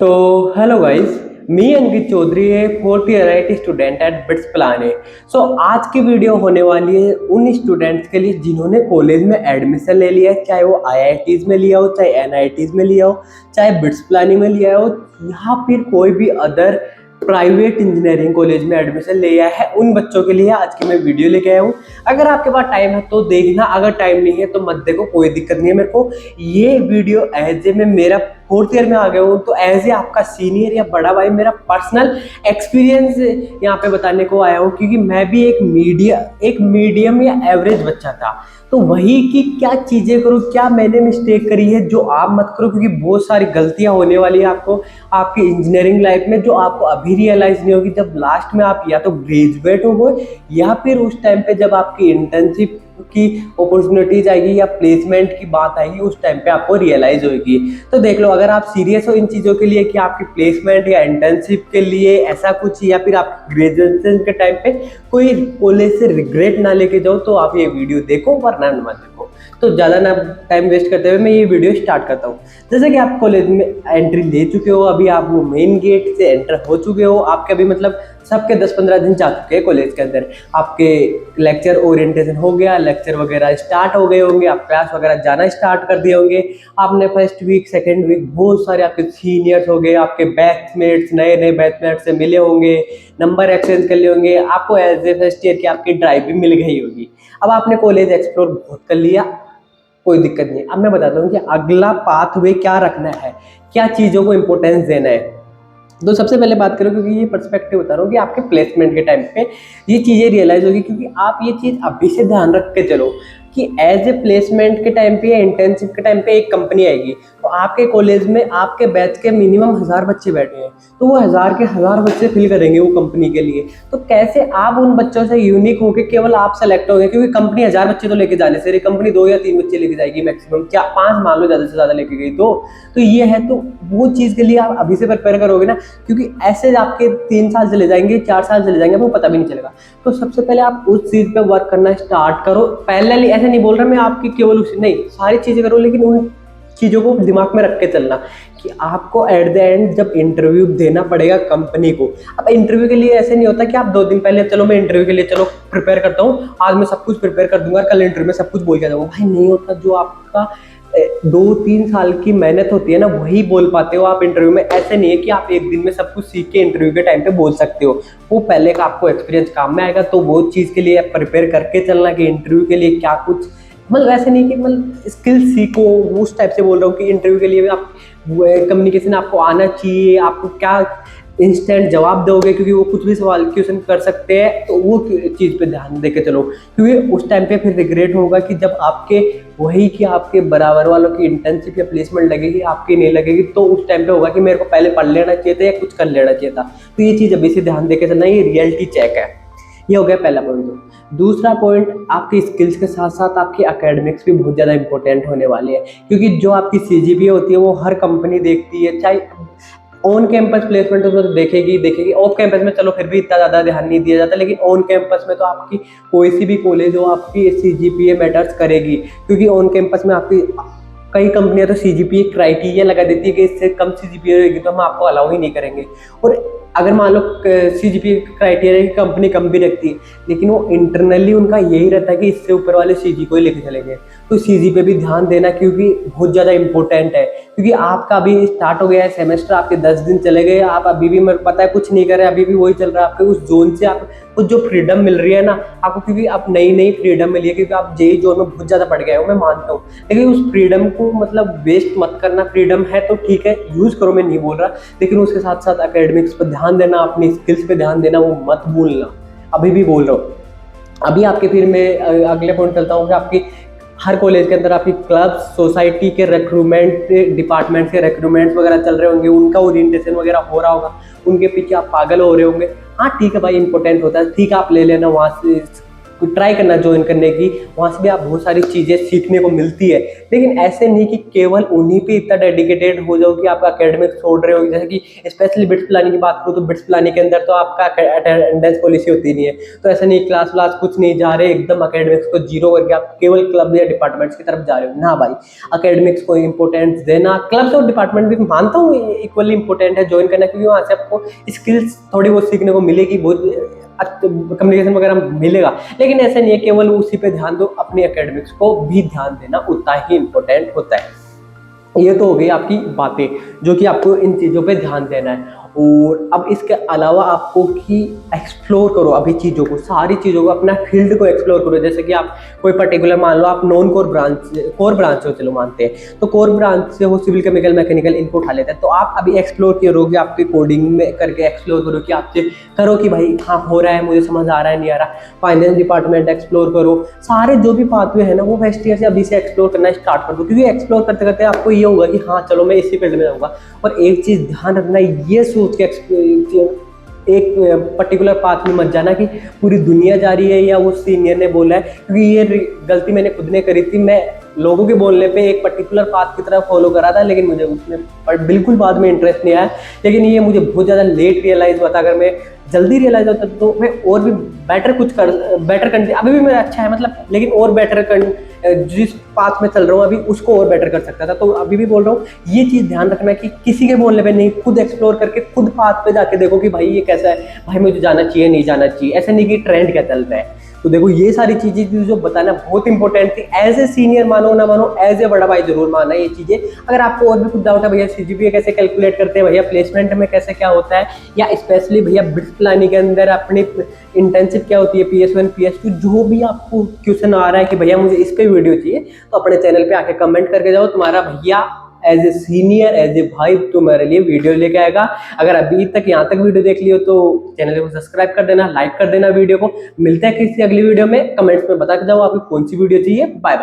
तो hello guys, मी अंकित चौधरी है, fourth year IT student at BITS Pilani. So आज की वीडियो होने वाली है उन स्टूडेंट्स के लिए जिन्होंने कॉलेज में एडमिशन ले लिया है, चाहे वो IITs में लिया हो, चाहे NITs में लिया हो, चाहे बिट्स प्लानिंग में लिया हो, या फिर कोई भी अदर प्राइवेट इंजीनियरिंग कॉलेज में एडमिशन लिया है। उन बच्चों के लिए आज की मैं वीडियो लेके आया हूँ। अगर आपके पास टाइम है तो देखना, अगर टाइम नहीं है तो मत देखो, कोई दिक्कत नहीं है। मेरे को ये वीडियो एज ए मैं मेरा फोर्थ ईयर में आ गया हूँ तो एज ए आपका सीनियर या बड़ा भाई मेरा पर्सनल एक्सपीरियंस यहाँ पे बताने को आया हूँ, क्योंकि मैं भी एक मीडियम या एवरेज बच्चा था। तो वही कि क्या चीज़ें करूँ, क्या मैंने मिस्टेक करी है जो आप मत करो, क्योंकि बहुत सारी गलतियाँ होने वाली है आपको आपकी इंजीनियरिंग लाइफ में जो आपको अभी रियलाइज नहीं होगी। जब लास्ट में आप या तो ग्रेजुएट हो गए या फिर उस टाइम पे जब आपकी इंटर्नशिप की अपॉर्चुनिटीज आएगी या प्लेसमेंट की बात आएगी, उस टाइम पे आपको रियलाइज होगी। तो देख लो, अगर आप सीरियस हो इन चीज़ों के लिए कि आपकी प्लेसमेंट या इंटर्नशिप के लिए ऐसा कुछ, या फिर आप ग्रेजुएशन के टाइम पे कोई कॉलेज से रिग्रेट ना लेके जाओ, तो आप ये वीडियो देखो, वरना मत देखो। तो ज़्यादा ना टाइम वेस्ट करते हुए मैं ये वीडियो स्टार्ट करता हूँ। जैसे कि आप कॉलेज में एंट्री ले चुके हो, अभी आप वो मेन गेट से एंटर हो चुके हो, आपके अभी मतलब सबके 10-15 दिन जा चुके हैं कॉलेज के अंदर, आपके लेक्चर ओरिएंटेशन हो गया, लेक्चर वगैरह स्टार्ट हो गए होंगे, आप क्लास वगैरह जाना स्टार्ट कर दिए होंगे। आपने फर्स्ट वीक सेकेंड वीक बहुत सारे आपके सीनियर्स हो गए, आपके बैचमेट्स नए नए बैचमेट्स से मिले होंगे, नंबर एक्सचेंज कर लिए होंगे, आपको एज ए फर्स्ट ईयर की आपकी ड्राइव भी मिल गई होगी। अब आपने कॉलेज एक्सप्लोर बहुत कर लिया, कोई दिक्कत नहीं। अब मैं बताता हूँ कि अगला पाथवे क्या रखना है, क्या चीज़ों को इंपॉर्टेंस देना है। तो सबसे पहले बात करो, क्योंकि ये पर्सपेक्टिव बता रहा हूँ कि आपके प्लेसमेंट के टाइम पे ये चीज़ें रियलाइज होगी, क्योंकि आप ये चीज़ अभी से ध्यान रख के चलो कि एज ए प्लेसमेंट के टाइम पे या इंटर्नशिप के टाइम पे एक कंपनी आएगी, तो आपके कॉलेज में आपके बैच के मिनिमम 1000 बच्चे बैठे हैं, तो वो 1000 के 1000 बच्चे फिल करेंगे वो कंपनी के लिए। तो कैसे आप उन बच्चों से यूनिक होकर केवल आप सेलेक्ट होंगे, क्योंकि कंपनी 1000 बच्चे तो लेके जाने से, कंपनी 2 या 3 बच्चे लेके जाएगी मैक्सिमम, क्या 5 मान लो ज़्यादा से ज़्यादा लेके गई तो ये है। तो वो चीज़ के लिए आप अभी से प्रिपेयर करोगे ना, क्योंकि ऐसे आपके 3 साल चले जाएंगे, 4 साल चले जाएंगे, आपको पता भी नहीं चलेगा। तो सबसे पहले आप उस चीज़ पे वर्क करना स्टार्ट करो। पहले ऐसे नहीं बोल रहा मैं आपकी केवल उसी, नहीं, सारी चीज़ें करो, लेकिन उन चीज़ों को दिमाग में रख के चलना कि आपको एट द एंड जब इंटरव्यू देना पड़ेगा कंपनी को। अब इंटरव्यू के लिए ऐसे नहीं होता कि आप 2 दिन पहले चलो मैं इंटरव्यू के लिए चलो प्रिपेयर करता हूँ, आज मैं सब कुछ प्रिपेयर कर दूंगा, कल इंटरव्यू में सब कुछ बोल के जाऊँगा। भाई नहीं होता। जो आपका 2-3 साल की मेहनत होती है ना, वही बोल पाते हो आप इंटरव्यू में। ऐसे नहीं है कि आप एक दिन में सब कुछ सीख के इंटरव्यू के टाइम पे बोल सकते हो, वो पहले का आपको एक्सपीरियंस काम में आएगा। तो वो चीज़ के लिए प्रिपेयर करके चलना कि इंटरव्यू के लिए क्या कुछ, मतलब ऐसे नहीं कि मतलब स्किल सीखो, उस टाइप से बोल रहा हूँ कि इंटरव्यू के लिए आप कम्युनिकेशन आपको आना चाहिए, आपको क्या इंस्टेंट जवाब दोगे, क्योंकि वो कुछ भी सवाल क्वेश्चन कर सकते हैं। तो वो चीज़ पे ध्यान दे के चलो, क्योंकि उस टाइम पे फिर रिग्रेट होगा कि जब आपके वही कि आपके बराबर वालों की इंटर्नशिप या प्लेसमेंट लगेगी, आपकी नहीं लगेगी, तो उस टाइम पे होगा कि मेरे को पहले पढ़ लेना चाहिए था या कुछ कर लेना चाहिए था। तो ये चीज़ अभी से ध्यान दे के चलना, ये रियलिटी चेक है। ये हो गया पहला पॉइंट। दूसरा पॉइंट, आपकी स्किल्स के साथ साथ आपकी एकेडमिक्स भी बहुत ज़्यादा इंपॉर्टेंट होने वाली है, क्योंकि जो आपकी CGPA होती है वो हर कंपनी देखती है। चाहे ऑन कैंपस प्लेसमेंट उसमें तो देखेगी, ऑफ कैंपस में चलो फिर भी इतना ज़्यादा ध्यान नहीं दिया जाता, लेकिन ऑन कैंपस में तो आपकी कोई सी भी कॉलेज हो, आपकी CGPA मैटर्स करेगी, क्योंकि ऑन कैंपस में आपकी कई कंपनियां तो CGPA क्राइटेरिया लगा देती है कि इससे कम CGPA रहेगी तो हम आपको अलाउ ही नहीं करेंगे। और अगर मान लो CGPA क्राइटेरिया की कंपनी कम भी रखती है, लेकिन वो इंटरनली उनका यही रहता है कि इससे ऊपर वाले CG को ही लेके चलेंगे। तो CG पे भी ध्यान देना, क्योंकि बहुत ज़्यादा इंपॉर्टेंट है। क्योंकि आपका अभी स्टार्ट हो गया है सेमेस्टर, आपके 10 दिन चले गए, आप अभी भी मेरे पता है कुछ नहीं कर रहे, अभी भी वही चल रहा है। आपके उस जोन से आपको जो फ्रीडम मिल रही है ना आपको, क्योंकि आप नई फ्रीडम मिली है, क्योंकि आप जेई जोन में बहुत ज़्यादा बढ़ गए हो, मैं मानता हूँ, लेकिन उस फ्रीडम को मतलब वेस्ट मत करना। फ्रीडम है तो ठीक है, यूज़ करो, मैं नहीं बोल रहा, लेकिन उसके साथ साथ एकेडमिक्स पर ध्यान देना, अपनी स्किल्स पे ध्यान देना, वो मत भूलना। अभी भी बोल रहा हूँ। अभी आपके फिर मैं अगले पॉइंट चलता हूँ कि आपकी हर कॉलेज के अंदर आपकी क्लब सोसाइटी के रिक्रूटमेंट डिपार्टमेंट के रिक्रूटमेंट्स वगैरह चल रहे होंगे, उनका ओरिएंटेशन वगैरह हो रहा होगा, उनके पीछे आप पागल हो रहे होंगे। हाँ ठीक है भाई, इंपॉर्टेंट होता है, ठीक है आप ले लेना वहाँ से ट्राई करना ज्वाइन करने की, वहाँ से भी आप बहुत सारी चीज़ें सीखने को मिलती है। लेकिन ऐसे नहीं कि केवल उन्हीं पे इतना डेडिकेटेड हो जाओ कि आप एकेडमिक्स छोड़ रहे हो। जैसे कि स्पेशली बिट्स प्लानिंग की बात करूँ तो बिट्स प्लानिंग के अंदर तो आपका अटेंडेंस पॉलिसी होती नहीं है, तो ऐसा नहीं क्लास व्लास कुछ नहीं जा रहे एकदम एकेडमिक्स को जीरो करके आप केवल क्लब या डिपार्टमेंट्स की तरफ जा रहे हो ना भाई। एकेडमिक्स को इंपॉर्टेंस देना, क्लब्स और डिपार्टमेंट भी मानता हूँ इक्वली इंपॉर्टेंट है ज्वाइन करना, क्योंकि वहाँ से आपको स्किल्स थोड़ी बहुत सीखने को मिलेगी, बहुत कम्युनिकेशन वगैरह मिलेगा। लेकिन ऐसा नहीं है केवल उसी पे ध्यान दो, अपनी एकेडमिक्स को भी ध्यान देना उतना ही इंपॉर्टेंट होता है। ये तो हो गई आपकी बातें जो कि आपको इन चीज़ों पे ध्यान देना है। और अब इसके अलावा आपको कि एक्सप्लोर करो अभी चीज़ों को, सारी चीज़ों को, अपना फील्ड को एक्सप्लोर करो। जैसे कि आप कोई पर्टिकुलर मान लो आप non core branch, core branch हो, चलो मानते हैं, तो कोर ब्रांच से हो सिविल केमिकल मैकेनिकल इनको उठा लेते हैं, तो आप अभी एक्सप्लोर करो कि आपकी कोडिंग में करके एक्सप्लोर करो कि आपसे करो कि भाई हाँ हो रहा है, मुझे समझ आ रहा है नहीं आ रहा। फाइनेंस डिपार्टमेंट एक्सप्लोर करो, सारे जो भी पाथवे है ना वो फर्स्ट ईयर से अभी से एक्सप्लोर करना स्टार्ट कर दो, क्योंकि एक्सप्लोर करते करते आपको ये होगा कि हाँ चलो मैं इसी फील्ड में जाऊँगा। और एक चीज़ ध्यान रखना, ये सोच के एक पर्टिकुलर पाथ में मत जाना कि पूरी दुनिया जा रही है या वो सीनियर ने बोला है, क्योंकि ये गलती मैंने खुद ने करी थी। मैं लोगों के बोलने पे एक पर्टिकुलर पाथ की तरफ फॉलो करा था, लेकिन मुझे उसमें बिल्कुल बाद में इंटरेस्ट नहीं आया। लेकिन ये मुझे बहुत ज़्यादा लेट रियलाइज़ हुआ था। अगर मैं जल्दी रियलाइज होता तो मैं और भी बेटर कर अभी भी मेरा अच्छा है मतलब, लेकिन और बेटर जिस पाथ में चल रहा हूँ अभी उसको और बेटर कर सकता था। तो अभी भी बोल रहा हूँ ये चीज़ ध्यान रखना कि किसी के बोलने पे नहीं, खुद एक्सप्लोर करके खुद पाथ पे जाके देखो कि भाई ये कैसा है, भाई मुझे जाना चाहिए नहीं जाना चाहिए। ऐसा नहीं कि ट्रेंड क्या चल रहा है। तो देखो ये सारी चीजें जो बताना बहुत इंपॉर्टेंट थी, एज ए सीनियर मानो ना मानो, एज ए बड़ा भाई जरूर माना ये चीजें। अगर आपको और भी कुछ डाउट है भैया सीजीपीए कैसे कैलकुलेट करते हैं, भैया प्लेसमेंट में कैसे क्या होता है, या स्पेशली भैया बिट्स प्लानिंग के अंदर अपनी इंटर्नशिप क्या होती है, PS1 PS2, जो भी आपको क्वेश्चन आ रहा है कि भैया मुझे इस पे वीडियो चाहिए, तो अपने चैनल पे आके कमेंट करके जाओ। तुम्हारा भैया as a senior, as a भाई तुम्हारे लिए वीडियो लेके आएगा। अगर अभी तक यहाँ तक वीडियो देख लियो तो चैनल को सब्सक्राइब कर देना, लाइक कर देना वीडियो को। मिलते हैं किसी अगली वीडियो में, कमेंट्स में बता के जाओ आपको कौन सी वीडियो चाहिए। Bye bye.